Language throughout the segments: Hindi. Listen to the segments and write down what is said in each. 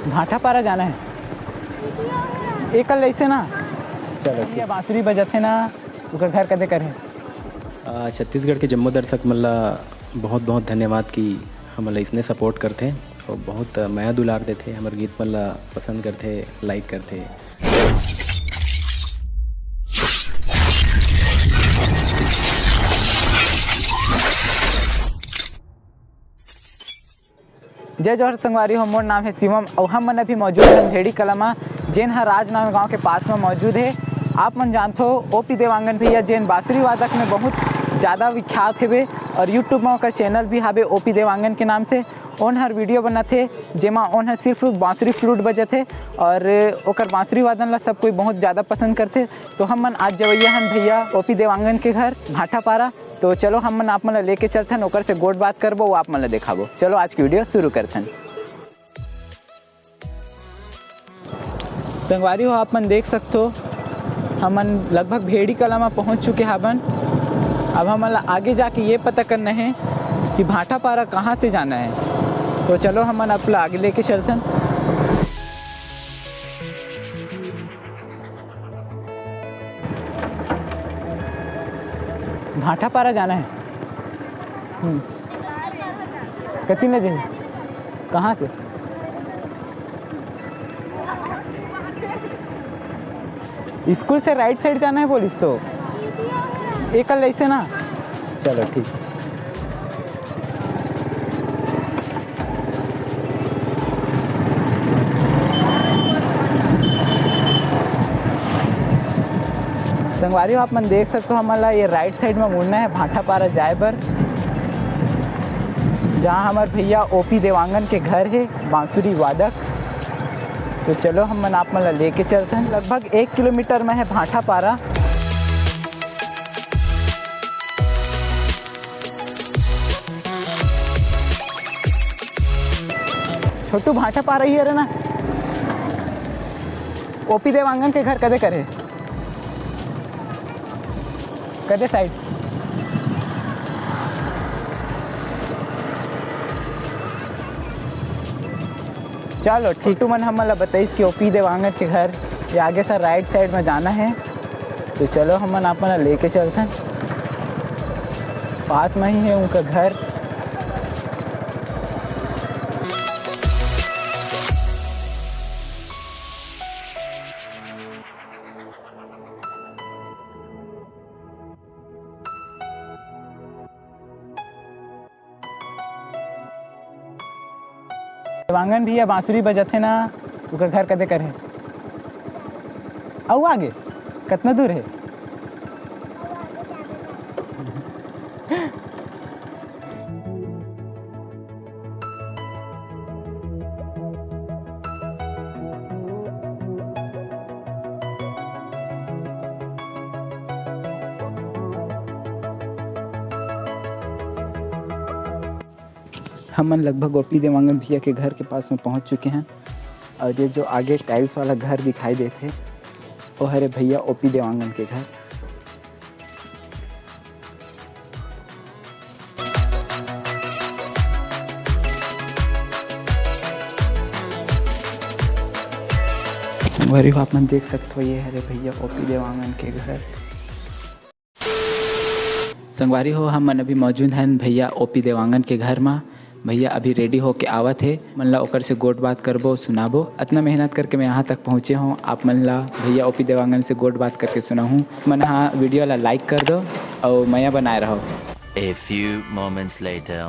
भाटापारा जाना है। एक कल ऐसे ना चलो ये बांसुरी बजत है ना उनका घर कदे करे। छत्तीसगढ़ के जम्मू दर्शक मल्ला बहुत बहुत धन्यवाद कि हमला इसने सपोर्ट करते और बहुत माया दुलार देते, हमारे गीत मल्ला पसंद करते, लाइक करते। जय जोहर संगवारी हो, मोर नाम है शिवम और हम मन अभी मौजूद हैं भेड़ी कलमा जेन हर राजनांदगांव गांव के पास में मौजूद है। आप मन जानते हो ओपी देवांगन भैया जेन बांसुरी वादक में बहुत ज़्यादा विख्यात है और यूट्यूब में उनका चैनल भी हावे ओपी देवांगन के नाम से। ओन हर वीडियो बनाते जेमा ओन हर सिर्फ बांसुरी फ्लूट बजत है और ओकर बांसुरी वादन ला सब कोई बहुत ज़्यादा पसंद करते। तो हम मन आज जवैया हन भैया ओपी देवांगन के घर भाटापारा। तो चलो हम मन आप मन लेके चलथन ओकर से गोट बात करबो, वो आप मन दिखाबो। चलो आज की वीडियो शुरू करथन। संगवारी हो आप मन देख सकते हो हमन लगभग भेड़ी कला में पहुँच चुके हवन। अब हमारा आगे जाके ये पता करना है कि भाटापारा कहाँ से जाना है। तो चलो हमन अपना आगे लेके चलथन। भाटापारा जाना है। कितनी न जाए कहाँ से? स्कूल से राइट साइड जाना है बोलिस तो एक कल ऐसे ना चलो ठीक। संगवारी आप मन देख सकते हो हमारा ये राइट साइड में मुड़ना है भाटापारा जाए पर, जहाँ हमारे भैया ओपी देवांगन के घर है बांसुरी वादक। तो चलो हम मन आप मन लेके चलते हैं। लगभग 1 किलोमीटर में है भाटापारा। छोटू भाटापारा ही है ना। ओपी देवांगन के घर कदे करे कदे साइड? चलो ठीटू मन हमला बताइस कि ओपी देवांगन के घर ये आगे से राइट साइड में जाना है। तो चलो हम मन आप मन लेके चलते हैं, पास में ही है उनका घर। देवांगन भैया बांसुरी बजत है ना उनका घर कदे करे और आगे कितना दूर है? हम मन लगभग ओपी देवांगन भैया के घर के पास में पहुंच चुके हैं और ये जो आगे टाइल्स वाला घर दिखाई देते वो हरे भैया ओपी देवांगन के घर। गरीब आप मन देख सकते हो ये हरे भैया ओपी देवांगन के घर। संगवारी हो हम मन अभी मौजूद हैं भैया ओपी देवांगन के घर में। भैया अभी रेडी हो के आवत है, मन ला ओकर से गोट बात करबो सुनाबो। इतना मेहनत करके मैं यहाँ तक पहुँचे हूँ, आप मन ला भैया ओपी देवांगन से गोट बात करके सुना हूँ। मन हाँ वीडियो ला लाइक कर दो और मैं बनाए रहो। A few moments later.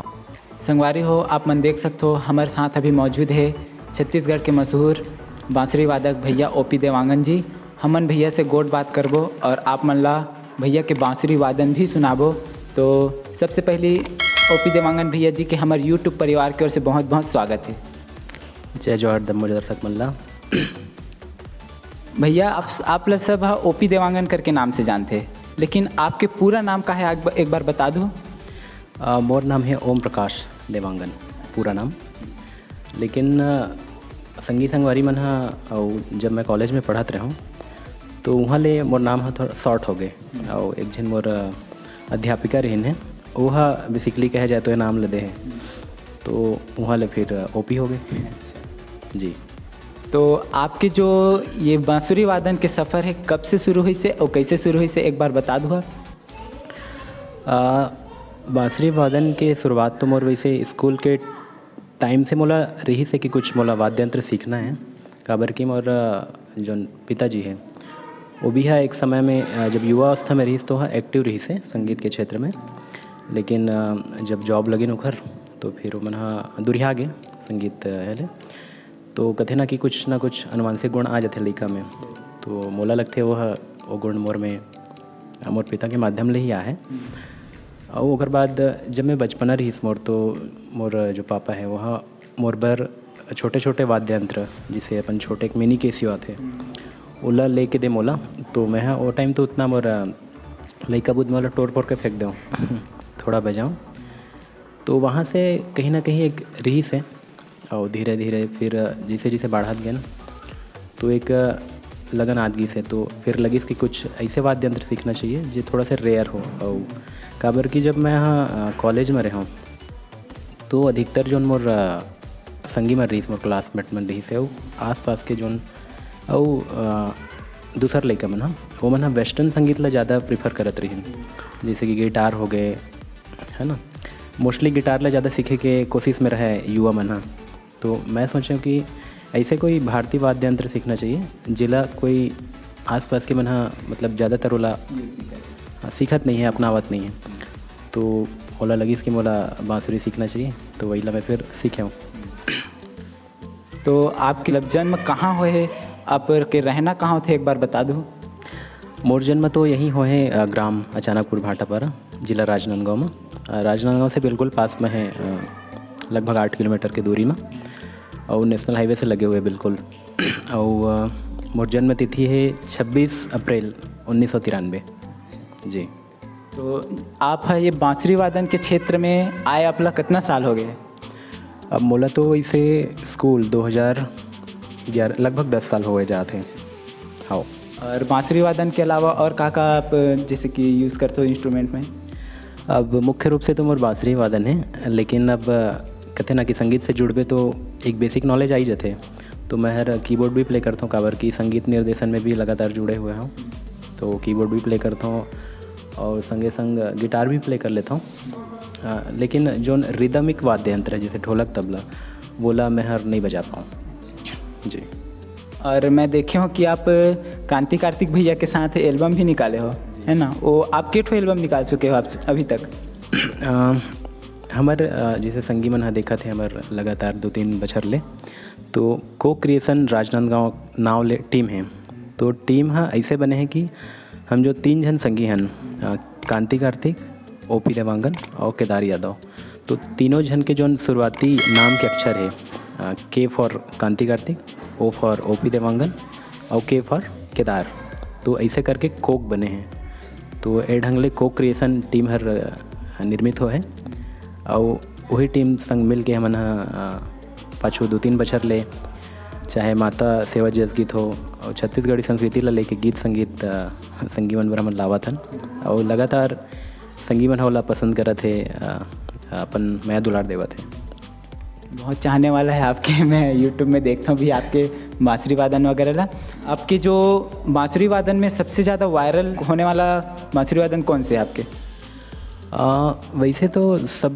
संगवारी हो आप मन देख सकते हो हमारे साथ अभी मौजूद है छत्तीसगढ़ के मशहूर बांसुरी वादक भैया ओपी देवांगन जी। हमन भैया से गोट बात करबो और आप मन ला भैया के बांसुरी वादन भी सुनाबो। तो सबसे पहले ओपी देवांगन भैया जी के हमारे यूट्यूब परिवार की ओर से बहुत बहुत स्वागत है। जय जोहर दम्मू दर्शक मल्ला। भैया आप लोग सब ओपी देवांगन करके नाम से जानते हैं, लेकिन आपके पूरा नाम का है एक बार बता दो। मोर नाम है ओम प्रकाश देवांगन पूरा नाम। लेकिन संगी संगवारी मन और जब मैं कॉलेज में पढ़त रहा हूँ तो वहाँ ले मोर नाम थोड़ा शॉर्ट हो गए और एक जन मोर अध्यापिका रहीन है वह बेसिकली कहे जाए तो ये नाम लदे हैं तो वहाँ ले फिर ओपी हो गए जी। तो आपके जो ये बांसुरी वादन के सफ़र है कब से शुरू हुई से और कैसे शुरू हुई से एक बार बता दो आप। बांसुरी वादन के शुरुआत तो मोर वैसे स्कूल के टाइम से मोला रही से कि कुछ मोला वाद्य यंत्र सीखना है। काबर कि मोर जो पिताजी है वो भी है एक समय में जब युवा अवस्था में रही तो एक्टिव रही से संगीत के क्षेत्र में, लेकिन जब जॉब लगी नौकर तो फिर मन दुरिहा गे संगीत है। तो कथे ना कि कुछ ना कुछ अनुवांशिक गुण आ जाते लड़का में, तो मोला लगते वो गुण मोर में मोर पिता के माध्यम ले ही आ है। और ओकर बाद जब मैं बचपना रही मोर तो मोर जो पापा है वह मोर बर छोटे छोटे वाद्य यंत्र जिसे अपन छोटे एक मिनी केसियो थे ओला लेके दे मोला। तो मैं वो टाइम तो उतना मोर लड़का बुद्ध मोला टोर फोर के फेंक दूँ थोड़ा बजाऊँ। तो वहाँ से कहीं ना कहीं एक रही से और धीरे धीरे फिर जैसे जैसे बढ़त गए तो एक लगन आदगी से तो फिर लगी कि कुछ ऐसे वाद्य यंत्र सीखना चाहिए जो थोड़ा सा रेयर हो। और काबर कि जब मैं यहाँ कॉलेज में रहा हूँ तो अधिकतर जो मोर संगी में रही मोर क्लासमेट में रही से आस पास के जोन और दूसर लड़का मन वो मन वेस्टर्न संगीत ला ज़्यादा प्रीफर करत रही, जैसे कि गिटार हो गए है ना। मोस्टली गिटार ला ज़्यादा सीखे के कोशिश में रहे युवा मन। तो मैं सोचा कि ऐसे कोई भारतीय वाद्य यंत्र सीखना चाहिए जिला कोई आसपास के मन मतलब ज़्यादातर ओला सीखत नहीं है, अपनावत नहीं है। तो ओला लगी कि मोला बांसुरी सीखना चाहिए, तो वही ला मैं फिर सीखे हूँ। तो आपके लब जन्म कहाँ हुए, आप के रहना कहाँ थे एक बार बता दो। मोर जन्म तो यहीं हो है ग्राम अचानकपुर भाटापारा, जिला राजनांदगांव में। राजनांदगांव से बिल्कुल पास में है, लगभग 8 किलोमीटर की दूरी में, और नेशनल हाईवे से लगे हुए बिल्कुल। और मोर जन्म तिथि है 26 अप्रैल 1993 जी। तो आप है ये बांसुरी वादन के क्षेत्र में आए आपला कितना साल हो गए। अब मोला तो इसे स्कूल 2011 लगभग 10 साल हो गए जाते हैं। हाँ, और बांसुरी वादन के अलावा और का आप जैसे कि यूज़ करते हो इंस्ट्रूमेंट में। अब मुख्य रूप से तो मोर बांसुरी वादन है, लेकिन अब कहते ना कि संगीत से जुड़बे तो एक बेसिक नॉलेज आई जाते। तो मैं हर कीबोर्ड भी प्ले करता हूँ, काबर की संगीत निर्देशन में भी लगातार जुड़े हुए हूँ, तो कीबोर्ड भी प्ले करता हूँ और संगे संग गिटार भी प्ले कर लेता हूँ। लेकिन जो रिदमिक वाद्य यंत्र है जैसे ढोलक तबला बोला मैं हर नहीं बजा पाऊँ जी। और मैं देखे हूँ कि आप क्रांति कार्तिक भैया के साथ एल्बम भी निकाले हो, है ना। वो आप कितने एल्बम निकाल चुके हो आप अभी तक। हमारे जैसे संगी मन देखा थे हमारे लगातार 2-3 बछर ले, तो को क्रिएशन राजनांदगांव नाव ले टीम है। तो टीम हाँ ऐसे बने हैं कि हम जो 3 जन संगी हैं, क्रांति कार्तिक, ओपी देवांगन और केदार यादव, तो तीनों जन के जो शुरुआती नाम के अक्षर है K for Kranti Kartik, O for OP Dewangan और के फॉर केदार, तो ऐसे करके कोक बने हैं। तो ए ढंग ले कोक क्रिएशन टीम हर निर्मित हो है, और वही टीम संग मिल के हमन पाछू 2-3 बछर ले चाहे माता सेवा जस गीत हो और छत्तीसगढ़ी संस्कृति ला लेके गीत संगीत संगी मन बर हमन लावत हन, और लगातार संगी मन होला पसंद करत है, अपन मैं दुलार देवत है। बहुत चाहने वाला है आपके, मैं यूट्यूब में देखता हूँ भी आपके बांसुरी वादन वगैरह ला। आपके जो बांसुरी वादन में सबसे ज़्यादा वायरल होने वाला बांसुरी वादन कौन से है आपके। वैसे तो सब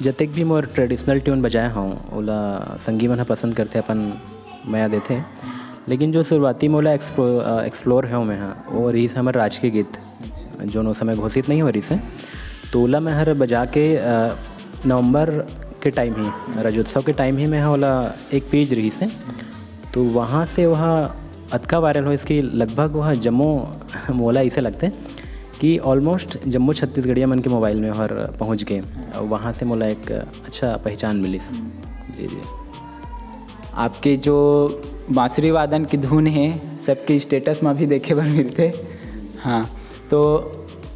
जतक भी मोर ट्रेडिशनल ट्यून बजाया हूँ ओला संगी मन पसंद करते अपन मैं देते, लेकिन जो शुरुआती मोला एक्सप्लोर है मैं वो रही से हमारे राजकीय गीत जो उस समय घोषित नहीं हो रही से, तो ओला मैं हर बजा के नवंबर के टाइम ही राज्योत्सव के टाइम ही मैं ओला एक पेज रही से, तो वहाँ से वह अतका वायरल हो इसकी लगभग वह जम्मू मोला ऐसे लगते कि ऑलमोस्ट जम्मू छत्तीसगढ़िया मन के मोबाइल में हर पहुँच गए, और वहाँ से मोला एक अच्छा पहचान मिली। जी जी। आपके जो बांसुरी वादन की धुन है सबके स्टेटस में भी देखे बर मिलते। हाँ, तो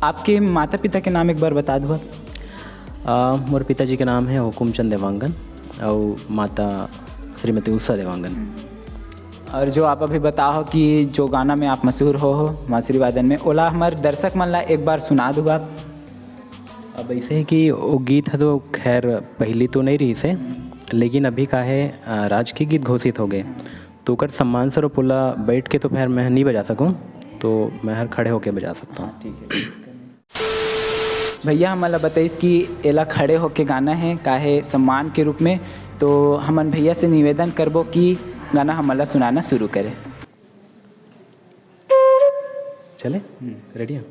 आपके माता पिता के नाम एक बार बता दो। मोर पिताजी के नाम है हुकुमचंद देवांगन और माता श्रीमती उषा देवांगन। और जो आप अभी बताओ कि जो गाना में आप मशहूर हो बांसुरी वादन में, ओला हमारे दर्शक मन ला एक बार सुना दो आप। अब ऐसे है कि वो गीत है तो खैर पहली तो नहीं रही से, लेकिन अभी का है राजकीय गीत घोषित हो गए, तो कर सम्मान स्वरूप बोला बैठ के तो फिर मैं नहीं बजा सकूँ, तो मैं हर खड़े होके बजा सकता हूँ। ठीक है भैया, हमारा बताइस कि एला खड़े होके गाना है काहे सम्मान के रूप में, तो हमन भैया से निवेदन करबो कि गाना हमारा सुनाना शुरू करें। चले रेडी है।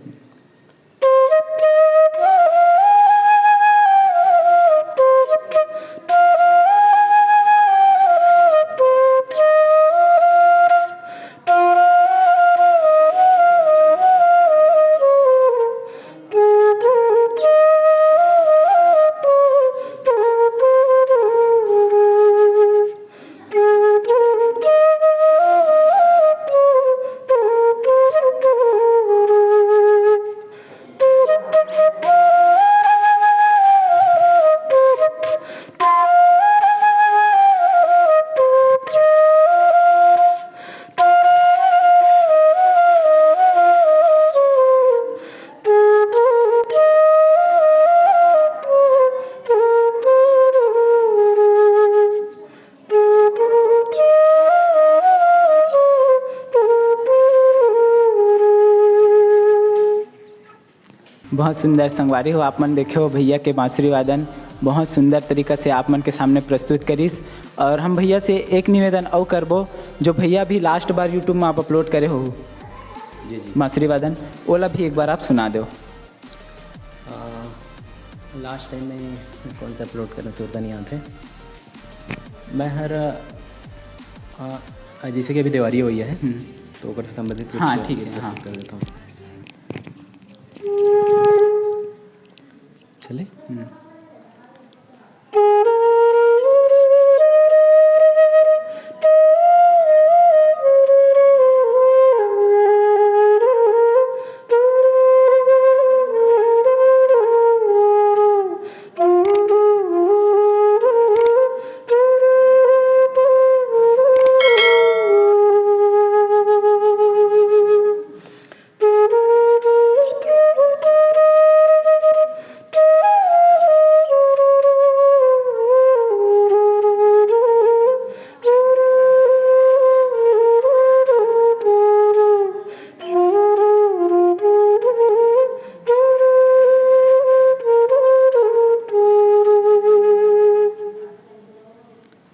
बहुत सुंदर संगवारी हो, आप मन देखे हो भैया के बांसुरी वादन बहुत सुंदर तरीका से आप मन के सामने प्रस्तुत करीस। और हम भैया से एक निवेदन और करबो, जो भैया भी लास्ट बार यूट्यूब में आप अपलोड करे हो जी बांसुरी वादन, ओला भी एक बार आप सुना दो। लास्ट टाइम में कौन सा अपलोड करना सोचता नहीं आते। मैं हर जैसे कि अभी दिवाली हुई है तो ओकर से संबंधित हाँ ठीक है, हाँ कर देता हूँ। चले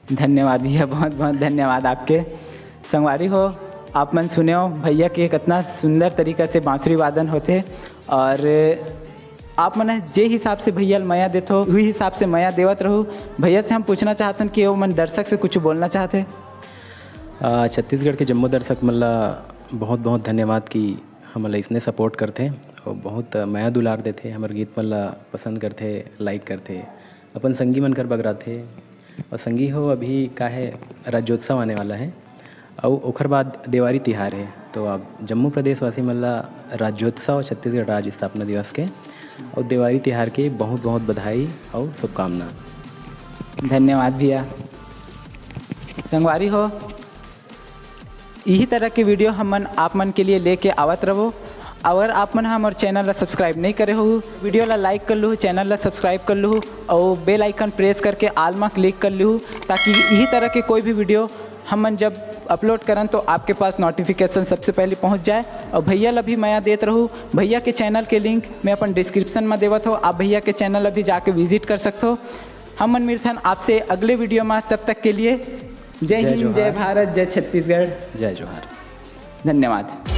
धन्यवाद भैया, बहुत बहुत धन्यवाद आपके। संगवारी हो, आप मन सुने हो भैया के कितना सुंदर तरीका से बांसुरी वादन होते, और आप मन जे हिसाब से भैया माया देते हो वही हिसाब से माया देवत रहो। भैया से हम पूछना चाहते हैं कि वो मन दर्शक से कुछ बोलना चाहते। छत्तीसगढ़ के जम्मू दर्शक मल्ला बहुत बहुत धन्यवाद कि हमला इसने सपोर्ट करते और बहुत माया दुलार देते, हमारे गीत मल्ला पसंद करते, लाइक करते, अपन संगी मन कर बगराते। और संगी हो अभी का है राज्योत्सव आने वाला है और ओखर बाद दिवाली तिहार है, तो आप जम्मू प्रदेश वासी मल्ला राज्योत्सव छत्तीसगढ़ राज्य स्थापना दिवस के और दिवाली तिहार के बहुत बहुत बधाई और शुभकामना। धन्यवाद भैया। संगवारी हो, यही तरह के वीडियो हम आप मन के लिए लेके आवत रहो। अगर आप मन हमारे चैनल ला सब्सक्राइब नहीं करे हो, वीडियो ला लाइक कर लूँ, चैनल ला सब्सक्राइब कर लूँ और बेल आइकन प्रेस करके आल में क्लिक कर लूँ, ताकि यही तरह के कोई भी वीडियो हम जब अपलोड करन तो आपके पास नोटिफिकेशन सबसे पहले पहुंच जाए। और भैया ला भी मैं देत रहूँ। भैया के चैनल के लिंक मैं अपन डिस्क्रिप्शन में देवत हो, आप भैया के चैनल ला भी जाके विजिट कर सकते हो। हम मन मिलथन आपसे अगले वीडियो में, तब तक के लिए जय हिंद, जय भारत, जय छत्तीसगढ़, जय जोहार। धन्यवाद।